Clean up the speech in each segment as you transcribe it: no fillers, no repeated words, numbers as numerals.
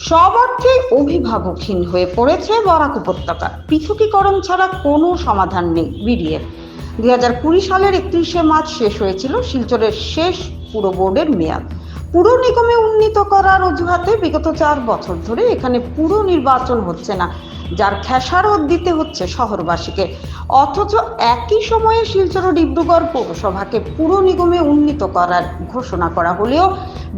সব অর্থে অভিভাবকহীন হয়ে পড়েছে বরাক উপত্যকা। পৃথকীকরণ ছাড়া কোনো সমাধান নেই বিডিএর। 2020 সালের 31শে মার্চ শেষ হয়েছিল শিলচরের শেষ পুর বোর্ডের মেয়াদ। পুর নিগমে উন্নীত করার অজুহাতে বিগত 4 বছর ধরে এখানে পুর নির্বাচন হচ্ছে না, যার খেসারত দিতে হচ্ছে শহরবাসীকে। অথচ একই সময়ে শিলচর ও ডিব্রুগড় পৌরসভাকে পুর নিগমে উন্নীত করার ঘোষণা করা হলেও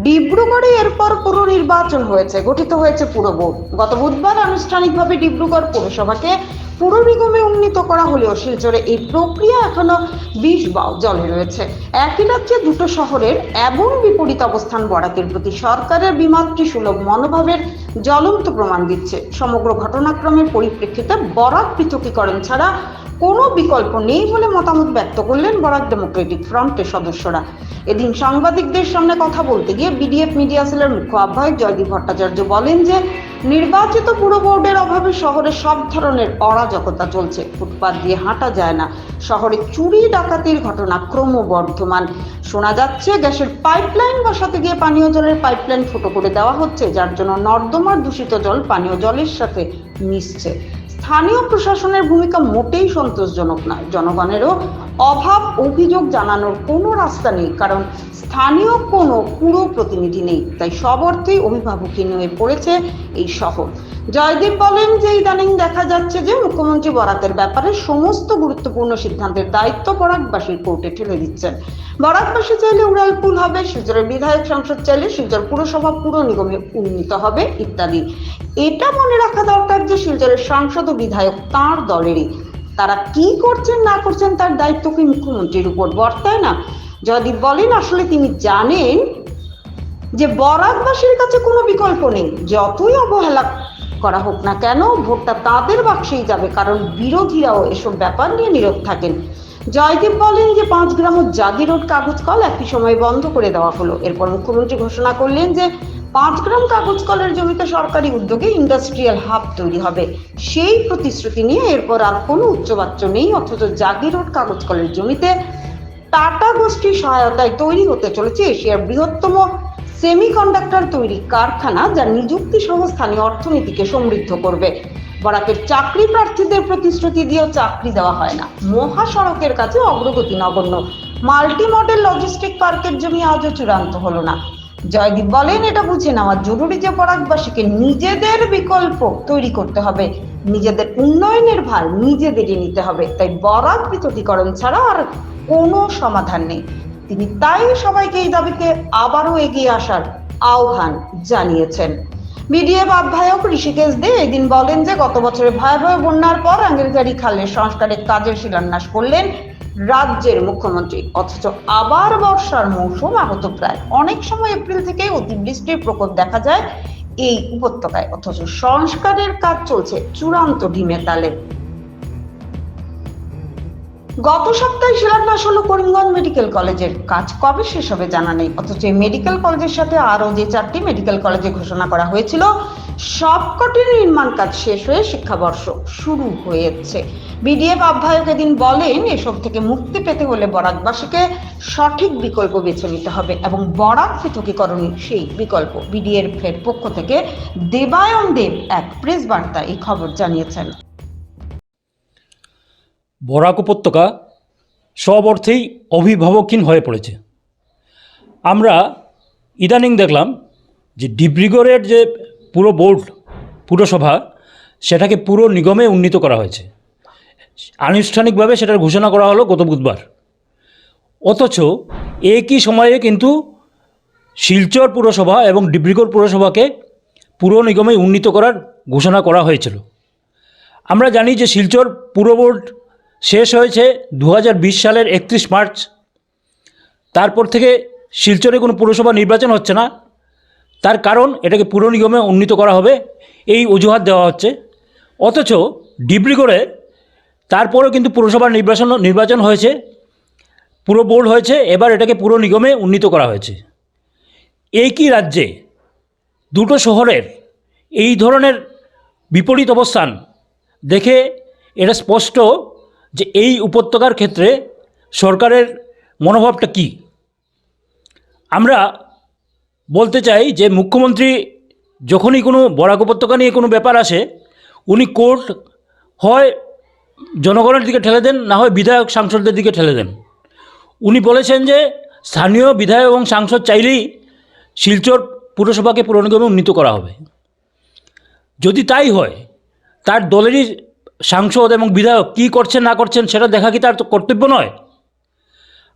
ডিব্রুগড়ে এরপর পুর নির্বাচন হয়েছে, গঠিত হয়েছে পুর বোর্ড। গত বুধবার আনুষ্ঠানিকভাবে ডিব্রুগড় পৌরসভাকে পুর নিগমে উন্নীত করা হলেও শিলচরে এই প্রক্রিয়া এখনো 20 বাও জলে রয়েছে। একই রাজ্যে দুটো শহরের এবং বিপরীত অবস্থান বরাকের প্রতি সরকারের বিমাতৃসুলভ মনোভাবের জ্বলন্ত প্রমাণ দিচ্ছে। সমগ্র ঘটনাক্রমের পরিপ্রেক্ষিতে বরাক পৃথকীকরণ ছাড়া কোনো বিকল্প নেই বলে মতামত ব্যক্ত করলেন বরাক ডেমোক্রেটিক ফ্রন্টের সদস্যরা। এদিন সাংবাদিকদের সামনে কথা বলতে গিয়ে বিডিএফ মিডিয়া সেলের মুখ্য আহ্বায়ক জয়দীপ ভট্টাচার্য বলেন যে নির্বাচিত পুর বোর্ডের অভাবে শহরে সব ধরনের অরাজকতা চলছে। ফুটপাত দিয়ে হাঁটা যায় না, শহরে চুরি ডাকাতির ঘটনা ক্রমবর্ধমান। শোনা যাচ্ছে গ্যাসের পাইপলাইন বসাতে গিয়ে পানীয় জলের পাইপলাইন ফুটো করে দেওয়া হচ্ছে, যার জন্য নর্দমার দূষিত জল পানীয় জলের সাথে মিশছে। স্থানীয় প্রশাসনের ভূমিকা মোটেই সন্তোষজনক নয়। জনগণেরও অভাব অভিযোগ জানানোর কোনো রাস্তা নেই, কারণ স্থানীয় কোনো পুরো প্রতিনিধি নেই। তাই সব অর্থেই অভিভাবকহীন হয়ে পড়েছে এই শহর। জয়দীপ বলেন যে ইদানিং দেখা যাচ্ছে যে মুখ্যমন্ত্রী বরাকের ব্যাপারে সমস্ত গুরুত্বপূর্ণ সিদ্ধান্তের দায়িত্ব বরাকবাসীর কোর্টে ঠেলে দিচ্ছেন। বরাকবাসী চাইলে উড়ালপুল হবে, শিলচরের বিধায়ক সাংসদ চাইলে শিলচর পুরসভা পুর নিগমে উন্নীত হবে ইত্যাদি। এটা মনে রাখা দরকার যে শিলচরের সাংসদ ও বিধায়ক তাঁর দলেরই। তারা কি করছেন না করছেন তার দায়িত্ব কি মুখ্যমন্ত্রীর উপর বর্তায় না? জয়দীপ বলেন আসলে তিনি জানেন যে বরাকবাসীর কাছে কোনো বিকল্প নেই। যতই অবহেলা করা হোক না কেন, ভোটটা তাদের বাক্সেই যাবে, কারণ বিরোধীরাও এসব ব্যাপার নিয়ে নীরব থাকেন। জয়দীপ বলেন যে 5 গ্রাম ও জাদি রোড কাগজ কল একই সময় বন্ধ করে দেওয়া হলো। এরপর মুখ্যমন্ত্রী ঘোষণা করলেন যে 5 গ্রাম কাগজ কলের জমিতে সরকারি উদ্যোগে ইন্ডাস্ট্রিয়াল হাব তৈরি হবে। সেই প্রতিশ্রুতি নিয়ে এরপর আর কোনো উচ্চবাচ্য নেই। অথচ জাগি রোড কাগজ কলের জমিতে টাটা গোষ্ঠীর সহায়তায় তৈরি হতে চলেছে এশিয়ার বৃহত্তম সেমিকন্ডাক্টর তৈরি কারখানা, যা নিযুক্তি সহ স্থানীয় অর্থনীতিকে সমৃদ্ধ করবে। বরাকের চাকরি প্রার্থীদের প্রতিশ্রুতি দিয়েও চাকরি দেওয়া হয় না। মহাসড়কের কাছে অগ্রগতি নগণ্য। মাল্টি মডেল লজিস্টিক পার্কের জমি আজও চূড়ান্ত হলো না। জয়দীপ বলেন এটা বুঝে নেওয়া জরুরি যে বরাকবাসীকে নিজেদের বিকল্প তৈরি করতে হবে, নিজেদের উন্নয়নের ভার নিজেদেরই নিতে হবে। তাই বরাক পৃথকীকরণ ছাড়া আর কোনো সমাধান নেই। তিনি তাই সবাইকে এই দাবিতে আবারও এগিয়ে আসার আহ্বান জানিয়েছেন। বিডিএফ আহ্বায়ক ঋষিকেশ দে এদিন বলেন যে গত বছরের ভয়াবহ বন্যার পর আঙ্গেলগাড়ি খালের সংস্কারের কাজের শিলান্যাস করলেন রাজ্যের মুখ্যমন্ত্রী। অথচ আবার বর্ষার মৌসুম আগত প্রায়। অনেক সময় এপ্রিল থেকে অতিবৃষ্টির প্রকোপ দেখা যায় এই উপত্যকায়, অথচ সংস্কারের কাজ চলছে চূড়ান্ত ঢিমে তালে। গত সপ্তাহে শিলান্যাস হলো করিমগঞ্জ মেডিকেল কলেজের। কাজ কবে শেষ হবে জানা নেই। অথচ এই মেডিকেল কলেজের সাথে আরও যে 4টি মেডিকেল কলেজে ঘোষণা করা হয়েছিল, সবকটির নির্মাণ কাজ শেষ হয়ে শিক্ষাবর্ষ শুরু হয়েছে। বিডিএফ আহ্বায়ক এদিন বলেন এসব থেকে মুক্তি পেতে হলে বরাকবাসীকে সঠিক বিকল্প বেছে নিতে হবে এবং বরাক পৃথকীকরণই সেই বিকল্প। বিডিএফ এর পক্ষ থেকে দেবায়ন দেব এক প্রেস বার্তা এই খবর জানিয়েছেন। বরাক উপত্যকা সব অর্থেই অভিভাবকহীন হয়ে পড়েছে। আমরা ইদানিং দেখলাম যে ডিব্রুগড়ের যে পুরো বোর্ড পুরসভা, সেটাকে পুরো নিগমে উন্নীত করা হয়েছে। আনুষ্ঠানিকভাবে সেটার ঘোষণা করা হলো গত বুধবার। অথচ একই সময়ে কিন্তু শিলচর পুরসভা এবং ডিব্রুগড় পুরসভাকে পুর নিগমে উন্নীত করার ঘোষণা করা হয়েছিল। আমরা জানি যে শিলচর পুর বোর্ড শেষ হয়েছে 2020 সালের 31 মার্চ। তারপর থেকে শিলচরে কোনো পুরসভা নির্বাচন হচ্ছে না। তার কারণ এটাকে পুর নিগমে উন্নীত করা হবে, এই অজুহাত দেওয়া হচ্ছে। অথচ ডিব্রুগড়ে তারপরেও কিন্তু পুরসভার নির্বাচন হয়েছে, পুরো বোর্ড হয়েছে, এবার এটাকে পুর নিগমে উন্নীত করা হয়েছে। একই রাজ্যে দুটো শহরের এই ধরনের বিপরীত অবস্থান দেখে এটা স্পষ্ট যে এই উপত্যকার ক্ষেত্রে সরকারের মনোভাবটা কী। আমরা বলতে চাই যে মুখ্যমন্ত্রী যখনই কোনো বরাক উপত্যকা নিয়ে কোনো ব্যাপার আসে উনি কোর্ট হয় জনগণের দিকে ঠেলে দেন, না হয় বিধায়ক সাংসদদের দিকে ঠেলে দেন। উনি বলেছেন যে স্থানীয় বিধায়ক এবং সাংসদ চাইলেই শিলচর পুরসভাকে পুর নিগমে উন্নীত করা হবে। যদি তাই হয়, তার দলেরই সাংসদ এবং বিধায়ক কী করছেন না করছেন সেটা দেখা কি তার তো কর্তব্য নয়?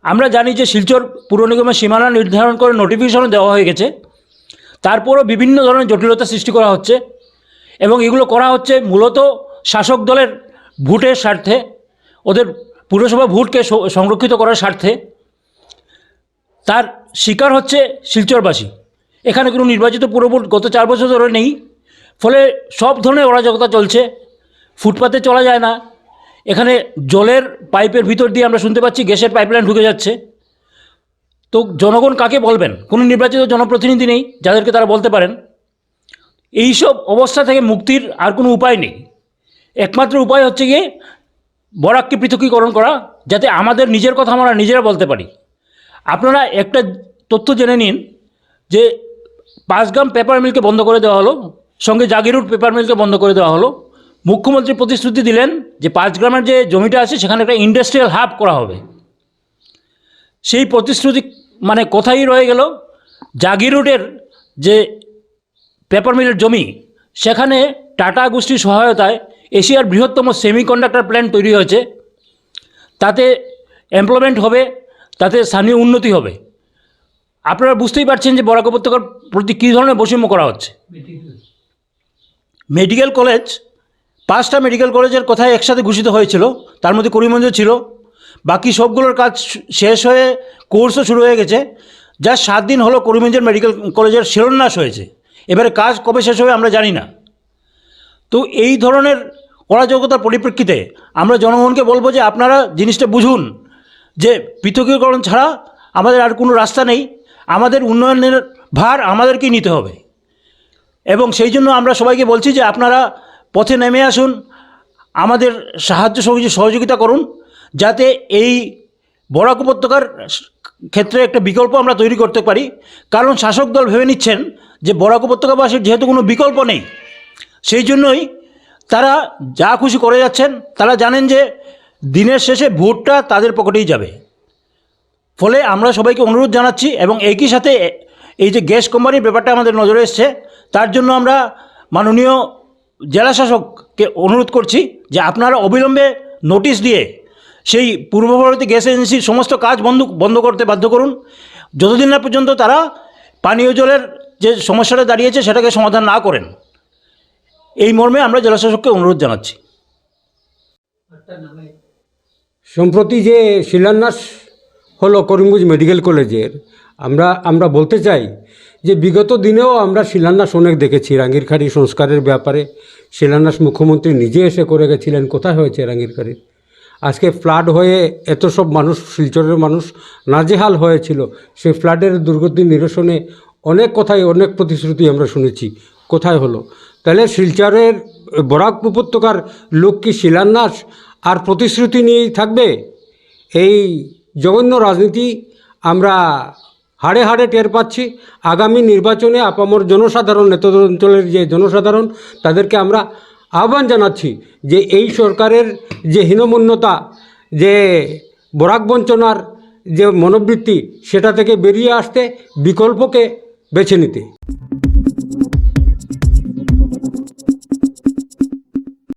আমরা জানি যে শিলচর পুর নিগমের সীমানা নির্ধারণ করে নোটিফিকেশনও দেওয়া হয়ে গেছে, তারপরও বিভিন্ন ধরনের জটিলতা সৃষ্টি করা হচ্ছে এবং এগুলো করা হচ্ছে মূলত শাসক দলের ভোটের স্বার্থে, ওদের পুরসভা ভোটকে সংরক্ষিত করার স্বার্থে। তার শিকার হচ্ছে শিলচরবাসী। এখানে কোনো নির্বাচিত পুর বোর্ড গত 4 বছর ধরে নেই, ফলে সব ধরনের অরাজকতা চলছে। ফুটপাতে চলা যায় না, এখানে জলের পাইপের ভিতর দিয়ে আমরা শুনতে পাচ্ছি গ্যাসের পাইপলাইন ঢুকে যাচ্ছে। তো জনগণ কাকে বলবেন? কোনো নির্বাচিত জনপ্রতিনিধি নেই যাদেরকে তারা বলতে পারেন। এইসব অবস্থা থেকে মুক্তির আর কোনো উপায় নেই। একমাত্র উপায় হচ্ছে গিয়ে বরাককে পৃথকীকরণ করা, যাতে আমাদের নিজের কথা আমরা নিজেরা বলতে পারি। আপনারা একটা তথ্য জেনে নিন যে 5 গ্রাম পেপার মিলকে বন্ধ করে দেওয়া হলো, সঙ্গে জাগিরুট পেপার মিলকে বন্ধ করে দেওয়া হলো। মুখ্যমন্ত্রী প্রতিশ্রুতি দিলেন যে 5 গ্রামের যে জমিটা আছে সেখানে একটা ইন্ডাস্ট্রিয়াল হাব করা হবে। সেই প্রতিশ্রুতি মানে কোথায় রয়ে গেল? জাগিরুটের যে পেপার মিলের জমি, সেখানে টাটা গোষ্ঠীর সহায়তায় এশিয়ার বৃহত্তম সেমিকন্ডাক্টর প্ল্যান্ট তৈরি হয়েছে। তাতে এমপ্লয়মেন্ট হবে, তাতে স্থানীয় উন্নতি হবে। আপনারা বুঝতেই পারছেন যে বরাক উপত্যকার প্রতি কী ধরনের বৈষম্য করা হচ্ছে। মেডিকেল কলেজ, 5টা মেডিকেল কলেজের কথাই একসাথে ঘোষিত হয়েছিল, তার মধ্যে করিমগঞ্জ ছিল। বাকি সবগুলোর কাজ শেষ হয়ে কোর্সও শুরু হয়ে গেছে। যা 7 দিন হলো করিমগঞ্জের মেডিকেল কলেজের শিলান্যাস হয়েছে, এবারে কাজ কবে শেষ হবে আমরা জানি না। তো এই ধরনের অরাজকতার পরিপ্রেক্ষিতে আমরা জনগণকে বলবো যে আপনারা জিনিসটা বুঝুন যে পৃথকীকরণ ছাড়া আমাদের আর কোনো রাস্তা নেই। আমাদের উন্নয়নের ভার আমাদেরকেই নিতে হবে এবং সেই জন্য আমরা সবাইকে বলছি যে আপনারা পথে নেমে আসুন, আমাদের সাহায্য সহযোগিতা করুন, যাতে এই বরাক উপত্যকার ক্ষেত্রে একটা বিকল্প আমরা তৈরি করতে পারি। কারণ শাসক দল ভেবে নিচ্ছেন যে বরাক উপত্যকাবাসীর যেহেতু কোনো বিকল্প নেই, সেই জন্যই তারা যা খুশি করে যাচ্ছেন। তারা জানেন যে দিনের শেষে ভোটটা তাদের পকেটেই যাবে। ফলে আমরা সবাইকে অনুরোধ জানাচ্ছি এবং একই সাথে এই যে গ্যাস কোম্পানির ব্যাপারটা আমাদের নজরে এসছে, তার জন্য আমরা মাননীয় জেলা শাসককে অনুরোধ করছি যে আপনারা অবিলম্বে নোটিশ দিয়ে সেই পূর্ব ভারতীয় গ্যাস এজেন্সির সমস্ত কাজ বন্ধ করতে বাধ্য করুন, যতদিন না পর্যন্ত তারা পানীয় জলের যে সমস্যাটা দাঁড়িয়েছে সেটাকে সমাধান না করেন। এই মর্মে আমরা জেলা শাসককে অনুরোধ জানাচ্ছি। সম্প্রতি যে শিলান্যাস হলো করিমগঞ্জ মেডিকেল কলেজের, আমরা বলতে চাই যে বিগত দিনেও আমরা শিলান্যাস অনেক দেখেছি। রাঙ্গিরখাড়ি সংস্কারের ব্যাপারে শিলান্যাস মুখ্যমন্ত্রী নিজে এসে করে গেছিলেন। কোথায় হয়েছে রাঙ্গিরখাড়ি? আজকে ফ্লাড হয়ে এত সব মানুষ, শিলচরের মানুষ নাজেহাল হয়েছিল। সেই ফ্লাডের দুর্গতি নিরসনে অনেক কথাই, অনেক প্রতিশ্রুতি আমরা শুনেছি, কোথায় হলো? তাহলে শিলচরের বরাক উপত্যকার লোক কি শিলান্যাস আর প্রতিশ্রুতি নিয়েই থাকবে? এই জঘন্য রাজনীতি আমরা হাড়ে হাড়ে টের পাচ্ছি। আগামী নির্বাচনে আপামর জনসাধারণ, নেত অঞ্চলের যে জনসাধারণ, তাদেরকে আমরা আহ্বান জানাচ্ছি যে এই সরকারের যে হীনমন্যতা, যে বরাক বঞ্চনার যে মনোবৃত্তি, সেটা থেকে বেরিয়ে আসতে, বিকল্পকে বেছে নিতে।